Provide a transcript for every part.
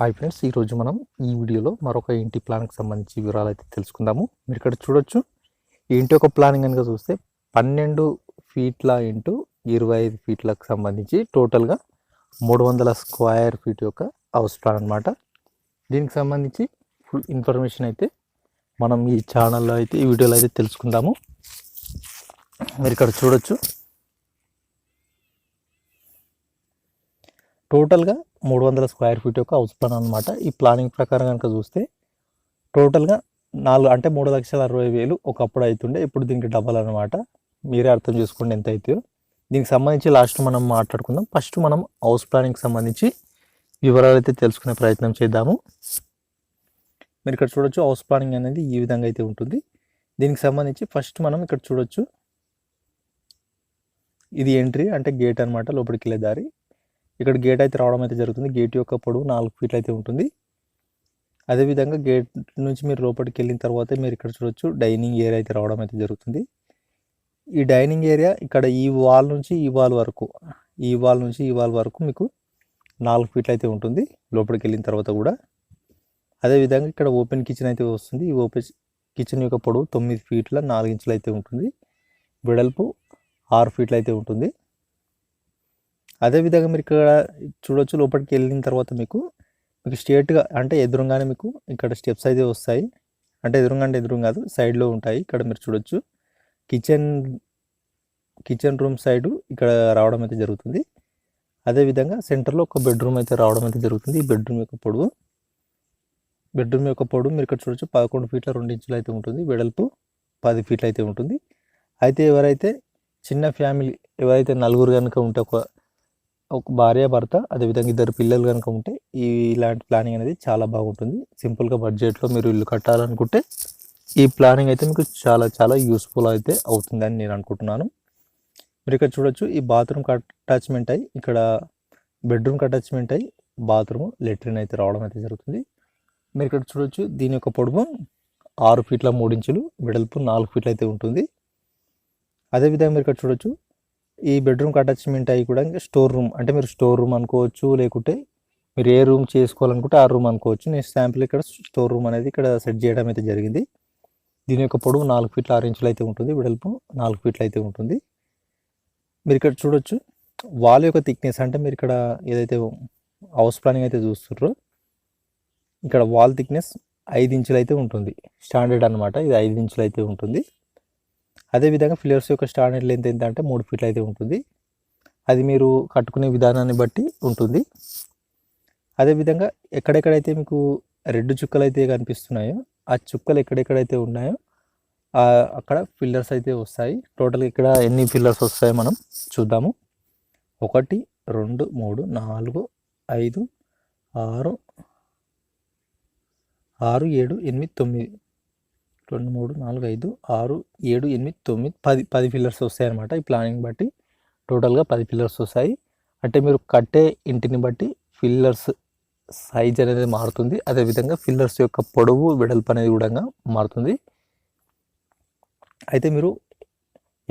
Hi friends, ఈరోజు మనం ఈ వీడియోలో మరొక ఇంటి ప్లాన్కి సంబంధించి వివరాలు అయితే తెలుసుకుందాము. మీరు ఇక్కడ చూడొచ్చు, ఈ ఇంటి యొక్క ప్లానింగ్ కనుక చూస్తే 12 ఫీట్ల ఇంటూ 25 ఫీట్లకు సంబంధించి టోటల్గా 300 స్క్వేర్ ఫీట్ యొక్క హౌస్ ప్లాన్ అనమాట. దీనికి సంబంధించి ఫుల్ ఇన్ఫర్మేషన్ అయితే మనం ఈ ఛానల్లో అయితే ఈ వీడియోలో అయితే తెలుసుకుందాము. మీరు ఇక్కడ చూడొచ్చు, టోటల్గా 300 స్క్వేర్ ఫీట్ యొక్క హౌస్ ప్లాన్ అనమాట. ఈ ప్లానింగ్ ప్రకారం కనుక చూస్తే టోటల్గా 3,60,000 ఒకప్పుడు అవుతుండే, ఇప్పుడు దీనికి డబల్ అనమాట. మీరే అర్థం చేసుకోండి ఎంత అవుతాయో. దీనికి సంబంధించి లాస్ట్ మనం మాట్లాడుకుందాం. ఫస్ట్ మనం హౌస్ ప్లానింగ్కి సంబంధించి వివరాలు అయితే తెలుసుకునే ప్రయత్నం చేద్దాము. మీరు ఇక్కడ చూడొచ్చు, హౌస్ ప్లానింగ్ అనేది ఈ విధంగా అయితే ఉంటుంది. దీనికి సంబంధించి ఫస్ట్ మనం ఇక్కడ చూడొచ్చు, ఇది ఎంట్రీ అంటే గేట్ అనమాట, లోపలికి వెళ్ళే దారి. ఇక్కడ గేట్ అయితే రావడం అయితే జరుగుతుంది. గేట్ యొక్క పొడవు 4 ఫీట్లు అయితే ఉంటుంది. అదేవిధంగా గేట్ నుంచి మీరు లోపలికి వెళ్ళిన తర్వాత మీరు ఇక్కడ చూడొచ్చు, డైనింగ్ ఏరియా అయితే రావడం అయితే జరుగుతుంది. ఈ డైనింగ్ ఏరియా ఇక్కడ ఈ వాల్ నుంచి ఈ వాల్ వరకు, ఈ వాల్ నుంచి ఈ వాల్ వరకు మీకు 4 ఫీట్లు అయితే ఉంటుంది లోపలికి వెళ్ళిన తర్వాత కూడా. అదేవిధంగా ఇక్కడ ఓపెన్ కిచెన్ అయితే వస్తుంది. ఈ ఓపెన్ కిచెన్ యొక్క పొడవు 9 ఫీట్ల 4 ఇంచులు అయితే ఉంటుంది. వెడల్పు 6 ఫీట్లు అయితే ఉంటుంది. అదేవిధంగా మీరు ఇక్కడ చూడొచ్చు, లోపలికి వెళ్ళిన తర్వాత మీకు స్ట్రేట్గా అంటే ఎదురుగానే మీకు ఇక్కడ స్టెప్స్ అయితే వస్తాయి. అంటే ఎదురుగా అంటే ఎదురు కాదు, సైడ్లో ఉంటాయి. ఇక్కడ మీరు చూడొచ్చు, కిచెన్ రూమ్ సైడు ఇక్కడ రావడం అయితే జరుగుతుంది. అదేవిధంగా సెంటర్లో ఒక బెడ్రూమ్ అయితే రావడం అయితే జరుగుతుంది. ఈ బెడ్రూమ్ యొక్క పొడవు మీరు ఇక్కడ చూడొచ్చు, 11 ఫీట్ల 2 ఇంచులు అయితే ఉంటుంది. వెడల్పు 10 ఫీట్లు అయితే ఉంటుంది. అయితే ఎవరైతే చిన్న ఫ్యామిలీ, ఎవరైతే నలుగురు కనుక ఉంటే, ఒక భార్య భర్త అదేవిధంగా 2 పిల్లలు కనుక ఉంటే ఇలాంటి ప్లానింగ్ అనేది చాలా బాగుంటుంది. సింపుల్గా బడ్జెట్లో మీరు ఇల్లు కట్టాలనుకుంటే ఈ ప్లానింగ్ అయితే మీకు చాలా చాలా యూస్ఫుల్ అయితే అవుతుందని నేను అనుకుంటున్నాను. మీరు ఇక్కడ చూడొచ్చు, ఈ బాత్రూమ్ అటాచ్మెంట్ అయ్యి ఇక్కడ బెడ్రూమ్ అటాచ్మెంట్ అయ్యి బాత్రూమ్ లెట్రిన్ అయితే రావడం అయితే జరుగుతుంది. మీరు ఇక్కడ చూడొచ్చు, దీని యొక్క పొడవు 6 ఫీట్ల 3 ఇంచులు, వెడల్పు 4 ఫీట్లు అయితే ఉంటుంది. అదేవిధంగా మీరు ఇక్కడ చూడొచ్చు, ఈ బెడ్రూమ్కి అటాచ్మెంట్ అయ్యి కూడా ఇంకా స్టోర్ రూమ్, అంటే మీరు స్టోర్ రూమ్ అనుకోవచ్చు, లేకుంటే మీరు ఏ రూమ్ చేసుకోవాలనుకుంటే ఆ రూమ్ అనుకోవచ్చు. నేను శాంపుల్ ఇక్కడ స్టోర్ రూమ్ అనేది ఇక్కడ సెట్ చేయడం అయితే జరిగింది. దీని యొక్క పొడవు 4 ఫీట్ల 6 ఇంచులు అయితే ఉంటుంది. వెడల్పు 4 ఫీట్లు అయితే ఉంటుంది. మీరు ఇక్కడ చూడొచ్చు, వాల్ యొక్క థిక్నెస్, అంటే మీరు ఇక్కడ ఏదైతే హౌస్ ప్లానింగ్ అయితే చూస్తున్నారో ఇక్కడ వాల్ థిక్నెస్ 5 ఇంచులు అయితే ఉంటుంది. స్టాండర్డ్ అనమాట, ఇది 5 ఇంచులు అయితే ఉంటుంది. అదేవిధంగా పిల్లర్స్ యొక్క స్టాండర్డ్ లెంత్ ఎంత అంటే 3 ఫీట్లు అయితే ఉంటుంది. అది మీరు కట్టుకునే విధానాన్ని బట్టి ఉంటుంది. అదేవిధంగా ఎక్కడెక్కడైతే మీకు రెడ్ చుక్కలు అయితే కనిపిస్తున్నాయో, ఆ చుక్కలు ఎక్కడెక్కడైతే ఉన్నాయో అక్కడ పిల్లర్స్ అయితే వస్తాయి. టోటల్గా ఇక్కడ ఎన్ని పిల్లర్స్ వస్తాయో మనం చూద్దాము. 1 2 3 4 5 6 6 7 8 9 2 3 4 5 6 7 8 9 10 పిల్లర్స్ వస్తాయి అనమాట. ఈ ప్లానింగ్ బట్టి టోటల్గా 10 పిల్లర్స్ వస్తాయి. అంటే మీరు కట్టే ఇంటిని బట్టి పిల్లర్స్ సైజ్ అనేది మారుతుంది. అదేవిధంగా పిల్లర్స్ యొక్క పొడవు వెడల్పు అనేది కూడా మారుతుంది. అయితే మీరు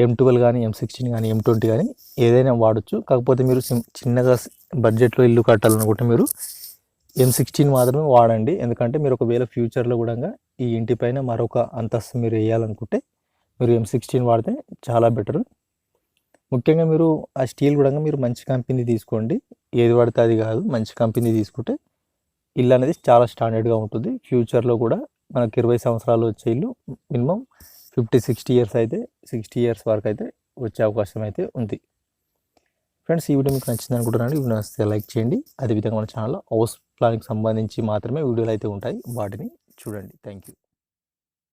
M12 కానీ M16 కానీ M20 కానీ ఏదైనా వాడచ్చు. కాకపోతే మీరు చిన్నగా బడ్జెట్లో ఇల్లు కట్టాలనుకుంటే మీరు M16 మాత్రమే వాడండి. ఎందుకంటే మీరు ఒకవేళ ఫ్యూచర్లో కూడా ఈ ఇంటి పైన మరొక అంతస్తు మీరు వేయాలనుకుంటే మీరు M16 వాడితే చాలా బెటర్. ముఖ్యంగా మీరు ఆ స్టీల్ కూడా మీరు మంచి కంపెనీ తీసుకోండి. ఏది పడితే అది కాదు, మంచి కంపెనీ తీసుకుంటే ఇల్లు అనేది చాలా స్టాండర్డ్గా ఉంటుంది. ఫ్యూచర్లో కూడా మనకు 20 సంవత్సరాలు వచ్చే ఇల్లు మినిమం 50-60 ఇయర్స్ అయితే 60 ఇయర్స్ వరకు అయితే వచ్చే అవకాశం అయితే ఉంది. ఫ్రెండ్స్, ఈ వీడియో మీకు నచ్చింది అనుకుంటున్నాను. ఈ వీడియో నచ్చితే లైక్ చేయండి. అదేవిధంగా మన ఛానల్లో హౌస్ ప్లానింగ్కి సంబంధించి మాత్రమే వీడియోలు అయితే ఉంటాయి, వాటిని చూడండి. Thank you.